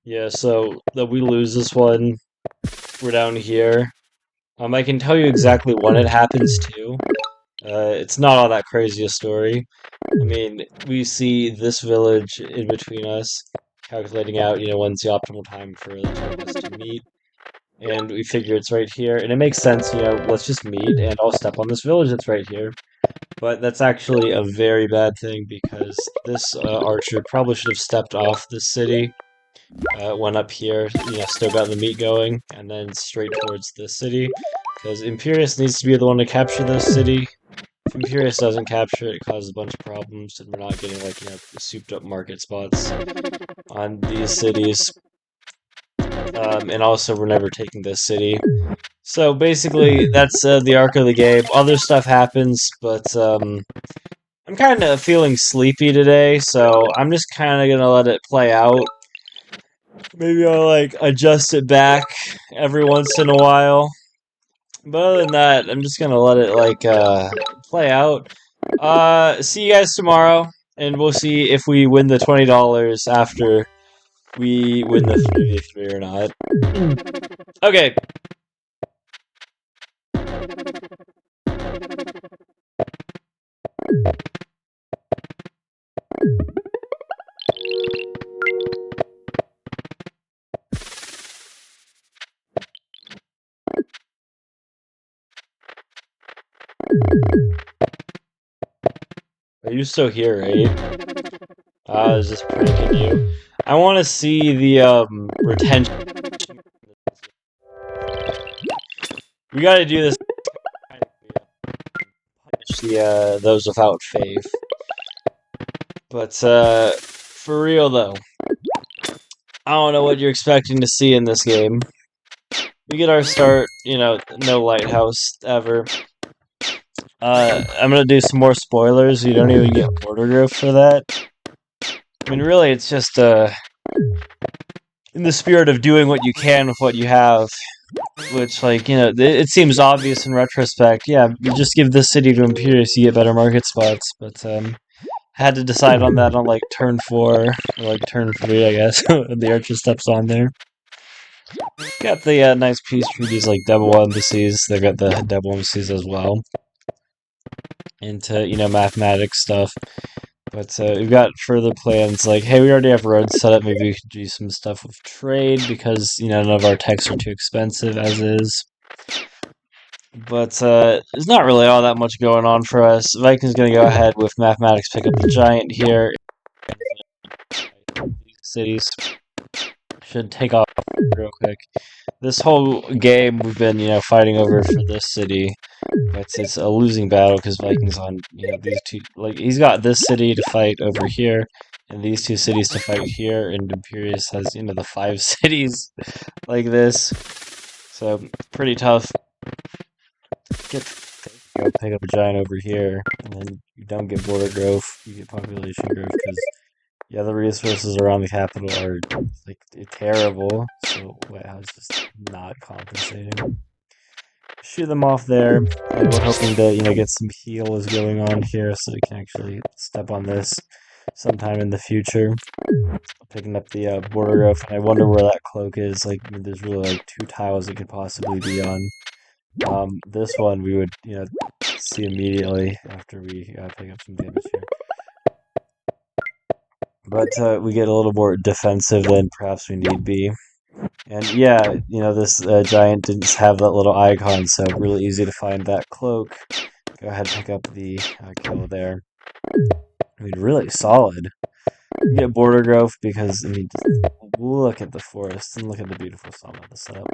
Yeah, so that we lose this one, we're down here. I can tell you exactly when it happens too. It's not all that crazy a story. I mean, we see this village in between us, calculating out, when's the optimal time for the two of us to meet. And we figure it's right here, and it makes sense, let's just meet, and I'll step on this village that's right here. But that's actually a very bad thing because this archer probably should have stepped off this city, went up here, still got the meat going, and then straight towards the city. Because Imperius needs to be the one to capture this city. If Imperius doesn't capture it, it causes a bunch of problems, and we're not getting, like, souped up market spots on these cities. And also, we're never taking this city. So basically, that's the arc of the game. Other stuff happens, but I'm kind of feeling sleepy today, so I'm just kind of gonna let it play out. Maybe I'll like adjust it back every once in a while. But other than that, I'm just gonna let it like play out. See you guys tomorrow, and we'll see if we win the $20 after we win the 3v3 or not. Okay. Are you still here, right? I was just pranking you. I want to see the retention. We got to do this. Punish the those without faith. But for real though, I don't know what you're expecting to see in this game. We get our start, no lighthouse ever. I'm gonna do some more spoilers. You don't even get border growth for that. I mean, really, it's just in the spirit of doing what you can with what you have. Which, like, it seems obvious in retrospect. Yeah, you just give this city to Imperius, you get better market spots. But had to decide on that on like turn 4 or like turn 3, I guess. When the archer steps on there. Got the nice peace treaties like double embassies. They've got the double embassies as well. Into mathematics stuff. But we've got further plans like, hey, we already have roads set up. Maybe we could do some stuff with trade because none of our techs are too expensive as is. But there's not really all that much going on for us. Vikings gonna go ahead with mathematics, pick up the giant here. Cities should take off real quick. This whole game we've been fighting over for this city. It's a losing battle because Vikings on these two, like, he's got this city to fight over here and these two cities to fight here, and Imperius has the 5 cities like this. So pretty tough. Go pick up a giant over here, and then you don't get border growth, you get population growth because the resources around the capital are like terrible. So White House just not compensating. Shoot them off there, and we're hoping to get some heals going on here so we can actually step on this sometime in the future. Picking up the border growth, and I wonder where that cloak is. Like, there's really like 2 tiles it could possibly be on. This one we would see immediately after we pick up some damage here. But we get a little more defensive than perhaps we need be. And yeah, this giant didn't have that little icon, so really easy to find that cloak. Go ahead and pick up the kill there. I mean, really solid. You get border growth because, I mean, look at the forest and look at the beautiful summit, the setup.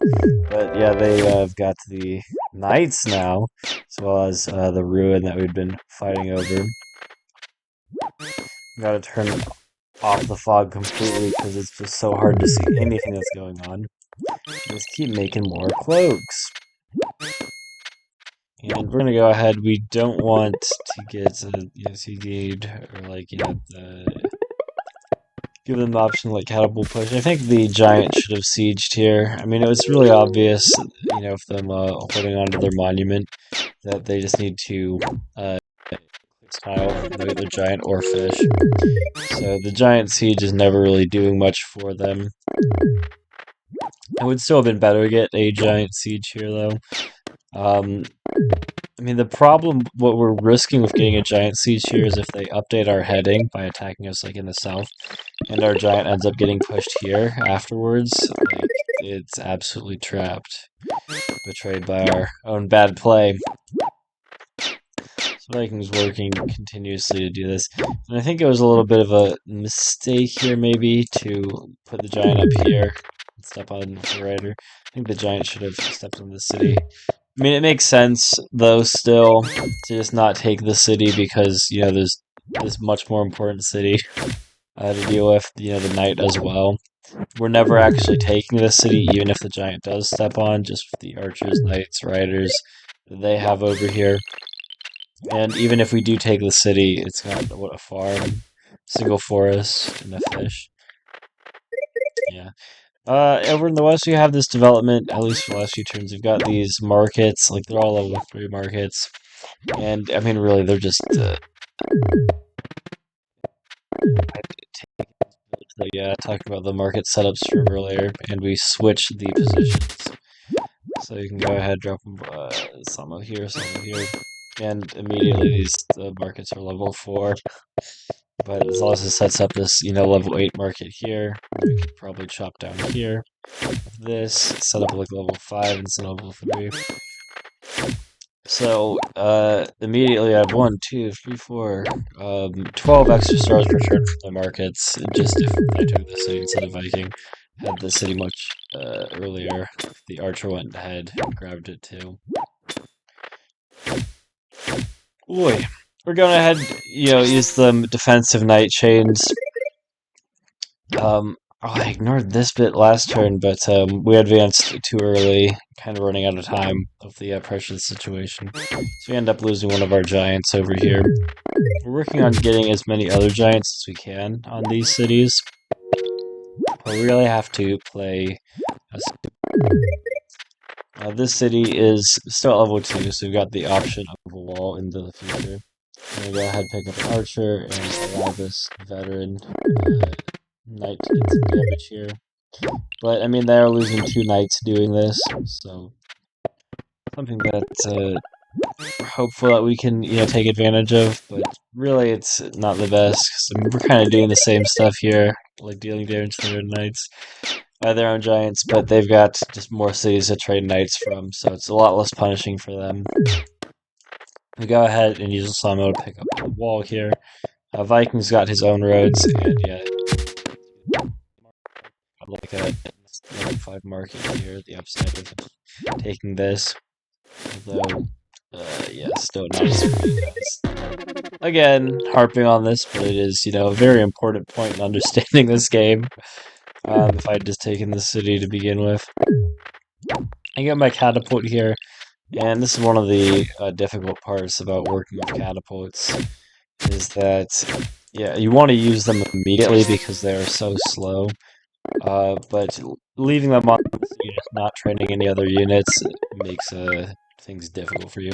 But yeah, they have got the knights now, as well as the ruin that we've been fighting over. Gotta turn off the fog completely because it's just so hard to see anything that's going on. Just keep making more cloaks. And we're gonna go ahead. We don't want to get CD'd or like give them the option like catapult push. I think the giant should have sieged here. I mean, it was really obvious, of them holding onto their monument that they just need to tile the giant or fish. So the giant siege is never really doing much for them. It would still have been better to get a giant siege here, though. Um, I mean, the problem, what we're risking with getting a giant siege here is if they update our heading by attacking us, like, in the south, and our giant ends up getting pushed here afterwards, like, it's absolutely trapped. Betrayed by our own bad play. So Vikings working continuously to do this. And I think it was a little bit of a mistake here, maybe, to put the giant up here and step on the rider. I think the giant should have stepped on the city. I mean, it makes sense, though, still, to just not take the city because, there's this much more important city to deal with, the knight as well. We're never actually taking the city, even if the giant does step on, just with the archers, knights, riders that they have over here. And even if we do take the city, it's got, what, a farm, single forest, and a fish. Yeah. Over in the west, we have this development, at least for the last few turns. We've got these markets, like, they're all level 3 markets. And, I mean, really, they're just, so yeah, talking about the market setups from earlier, and we switch the positions. So you can go ahead, drop them, some over here, and immediately these markets are level 4. But this also sets up this, level 8 market here. We could probably chop down here. This, set up like level 5 instead of level 3. So, immediately I have 1, 2, 3, 4, 12 extra stars per turn from the markets, just if I took the city instead of Viking. Had the city much, earlier. The archer went ahead and grabbed it too. Boy, we're going ahead, use the defensive knight chains. I ignored this bit last turn, but we advanced too early, kind of running out of time of the pressure situation. So we end up losing one of our giants over here. We're working on getting as many other giants as we can on these cities, but we really have to play. This city is still at level 2, so we've got the option of a wall into the future. I'm gonna go ahead and pick up an archer and allow this veteran knight to get some damage here. But, I mean, they are losing 2 knights doing this, so something that we're hopeful that we can, take advantage of, but really it's not the best, 'cause, I mean, we're kind of doing the same stuff here, like dealing damage to their knights, their own giants, but they've got just more cities to trade knights from, so it's a lot less punishing for them. We go ahead and use the sawmill to pick up the wall here. Vikings got his own roads, and yeah, like a level 5 market here, the upside of taking this. Although, yeah, still not as great as. Again, harping on this, but it is, a very important point in understanding this game. If I had just taken the city to begin with. I got my catapult here, and this is one of the difficult parts about working with catapults, is that, yeah, you want to use them immediately because they are so slow. But leaving them on this unit, not training any other units, makes things difficult for you.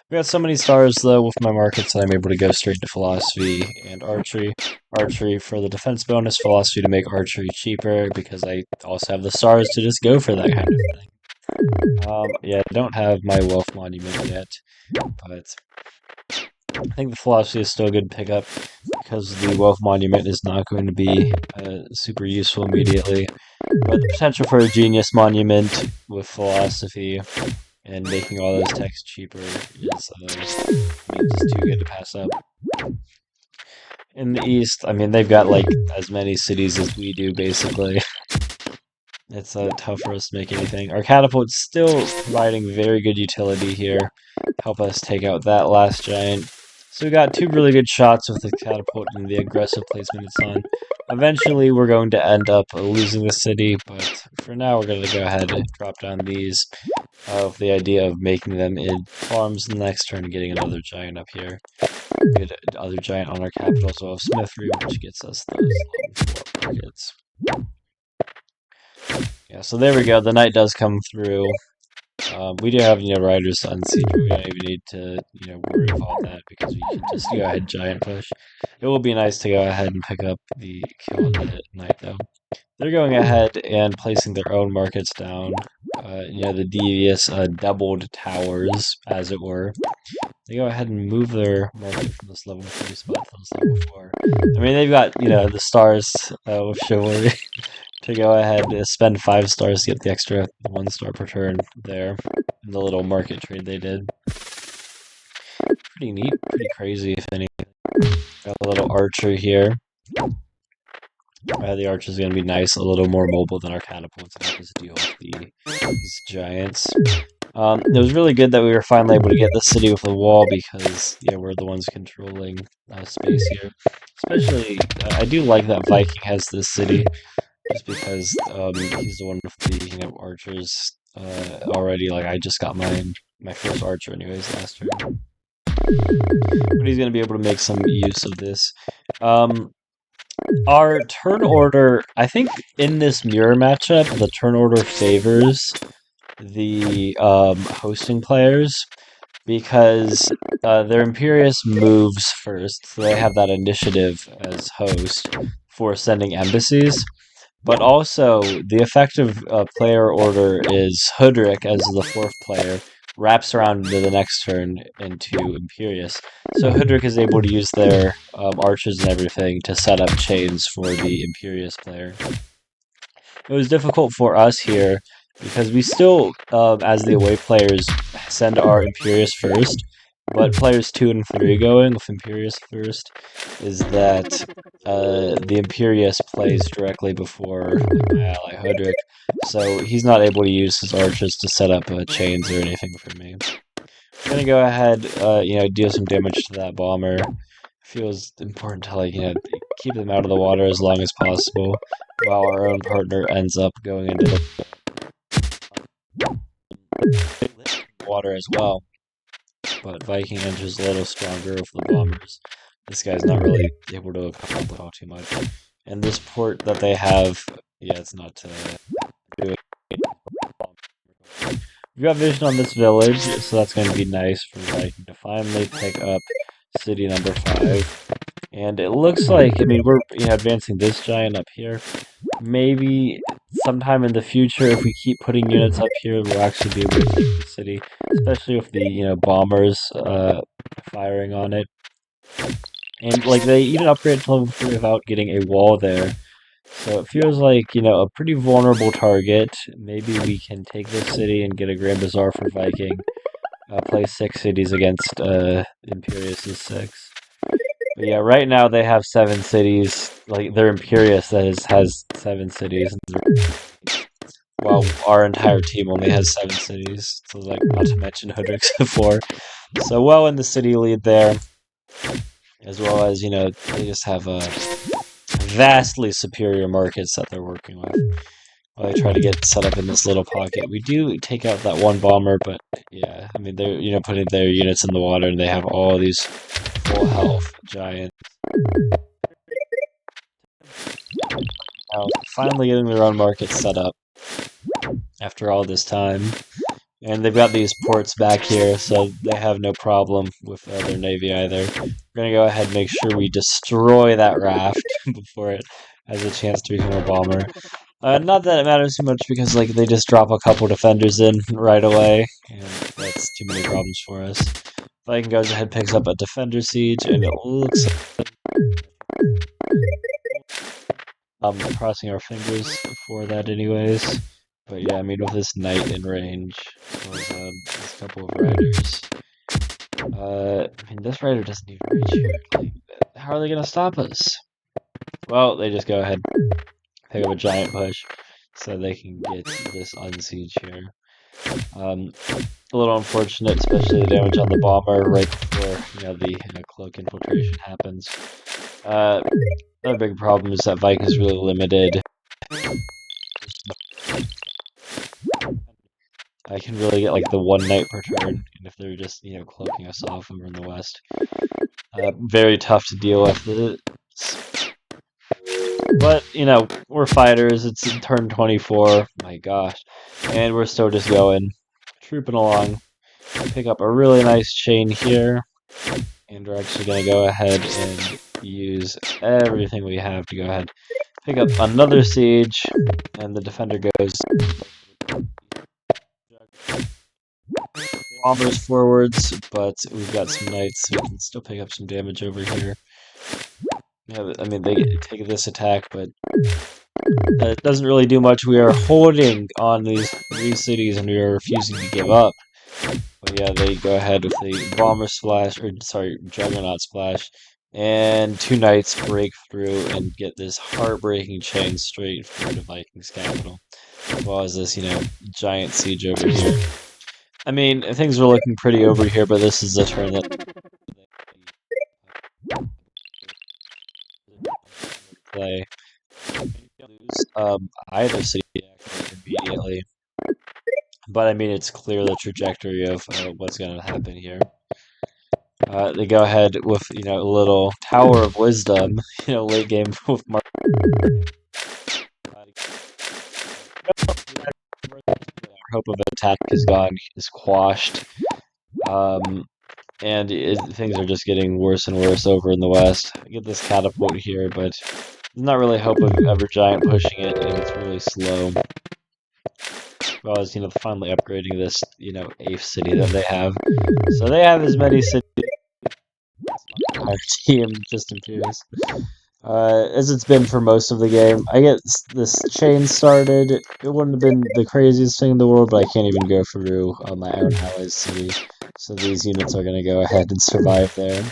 We got so many stars, though, with my markets that I'm able to go straight to philosophy and archery. Archery for the defense bonus, philosophy to make archery cheaper, because I also have the stars to just go for that kind of thing. Yeah, I don't have my wealth monument yet, but I think the philosophy is still a good pickup, because the wealth monument is not going to be super useful immediately. But the potential for a genius monument with philosophy and making all those texts cheaper is just too good to pass up. In the east, I mean, they've got like as many cities as we do, basically. It's tough for us to make anything. Our catapult's still providing very good utility here. Help us take out that last giant. So we got 2 really good shots with the catapult and the aggressive placement it's on. Eventually, we're going to end up losing the city, but for now, we're going to go ahead and drop down these with the idea of making them in farms the next turn and getting another giant up here. Get another giant on our capital, so of Smithry, which gets us those level 4 markets. Yeah, so there we go. The knight does come through. We do have, riders to unseat. We don't even need to, worry about that because we can just go ahead giant push. It will be nice to go ahead and pick up the kill on the knight, though. they're going ahead and placing their own markets down. The devious doubled towers, as it were. They go ahead and move their market from this level 3 spot to this level 4. I mean, they've got, the stars with chivalry to go ahead and spend 5 stars to get the extra 1 star per turn there in the little market trade they did. Pretty neat, pretty crazy, if anything. Got a little archer here. The archer's going to be nice, a little more mobile than our catapults and help us deal with these giants. It was really good that we were finally able to get the city with a wall because, we're the ones controlling space here. Especially, I do like that Viking has this city, just because he's the one with the archers already. Like I just got my first archer anyways last turn, but he's gonna be able to make some use of this. Our turn order, I think, in this mirror matchup, the turn order favors the hosting players because their Imperious moves first, so they have that initiative as host for sending embassies. But also, the effective player order is Hoodrick as the 4th player, wraps around into the next turn into Imperious. So Hoodrick is able to use their archers and everything to set up chains for the Imperious player. It was difficult for us here because we still, as the away players, send our Imperious first, but players 2 and 3 going with Imperious first is that the Imperious plays directly before my ally Hodrick, so he's not able to use his archers to set up chains or anything for me. I'm gonna go ahead, deal some damage to that bomber. Feels important to keep them out of the water as long as possible, while our own partner ends up going into the water as well. But Viking enters a little stronger with the bombers. This guy's not really able to accomplish all too much. And this port that they have, it's not doing. We've got vision on this village, so that's going to be nice for Viking to finally pick up city number 5. And it looks like, we're advancing this giant up here. Maybe sometime in the future, if we keep putting units up here, we'll actually be able to take the city, especially with the bombers firing on it. And they even upgraded to level 3 without getting a wall there. So it feels like, a pretty vulnerable target. Maybe we can take this city and get a Grand Bazaar for Viking. Play 6 cities against Imperius' 6. But yeah, right now they have 7 cities. Their Imperius has 7 cities. While our entire team only has 7 cities. So, not to mention Hoodrick's 4. So, well in the city lead there. As well as, they just have vastly superior markets that they're working with. While they try to get set up in this little pocket. We do take out that one bomber, but yeah, they're, putting their units in the water and they have all these full health giants. Now, finally getting their own market set up after all this time. And they've got these ports back here, so they have no problem with their navy either. We're going to go ahead and make sure we destroy that raft before it has a chance to become a bomber. Not that it matters too much because they just drop a couple defenders in right away, and that's too many problems for us. Viking goes ahead, picks up a defender siege, and it looks crossing our fingers for that anyways. But yeah, with this knight in range, as well as this couple of riders. This rider doesn't even reach here. How are they gonna stop us? Well, they just go ahead, pick up a giant push, so they can get this unsiege here. A little unfortunate, especially the damage on the bomber right before the cloak infiltration happens. Another big problem is that Viking is really limited. I can really get the one knight per turn, and if they're just cloaking us off over in the west, very tough to deal with. But we're fighters. It's turn 24. My gosh, and we're still just going, trooping along. Pick up a really nice chain here, and we're actually gonna go ahead and use everything we have to go ahead pick up another siege, and the defender goes bombers forwards, but we've got some knights, so we can still pick up some damage over here. Yeah, I mean, they take this attack, but it doesn't really do much. We are holding on these three cities, and we are refusing to give up. But yeah, they go ahead with the bomber splash, or sorry, juggernaut splash, and two knights break through and get this heartbreaking chain straight through the Vikings' capital, as well as this, giant siege over here. I mean, things were looking pretty over here, but this is the turn that they play. Lose either city actually immediately, but I mean, it's clear the trajectory of what's going to happen here. They go ahead with a little Tower of Wisdom, late game with Mark. Hope of attack is gone, is quashed. Um, and things are just getting worse and worse over in the west. I get this catapult here, but there's not really hope of Evergiant pushing it, and it's really slow. As well as, finally upgrading this, 8th city that they have. So they have as many cities as our team just improves. As it's been for most of the game. I get this chain started. It wouldn't have been the craziest thing in the world, but I can't even go through my own allies city. So these units are going to go ahead and survive there.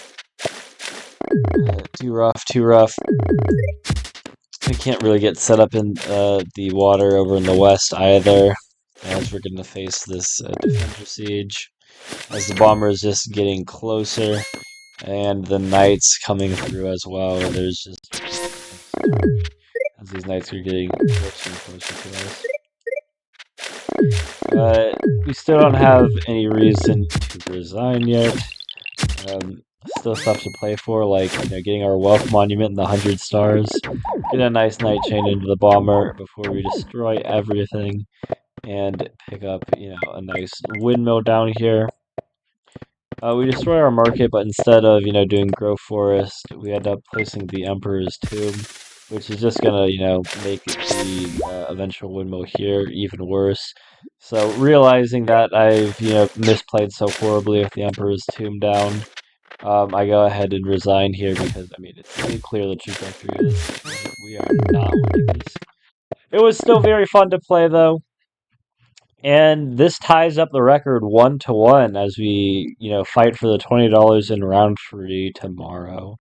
Too rough, too rough. We can't really get set up in the water over in the west either, as we're going to face this defender siege. As the bomber is just getting closer, and the knights coming through as well. There's just as these knights are getting closer and closer to us. We still don't have any reason to resign yet. Still stuff to play for, like getting our wealth monument and the 100 stars. Get a nice knight chain into the bomber before we destroy everything, and pick up a nice windmill down here. We destroy our market, but instead of doing grow forest, we end up placing the Emperor's tomb, which is just gonna make the eventual windmill here even worse. So realizing that I've misplayed so horribly with the Emperor's tomb down, I go ahead and resign here because I mean it's pretty clear the trajectory of this. We are not winning this. It was still very fun to play though. And this ties up the record 1-1 as we, fight for the $20 in round 3 tomorrow.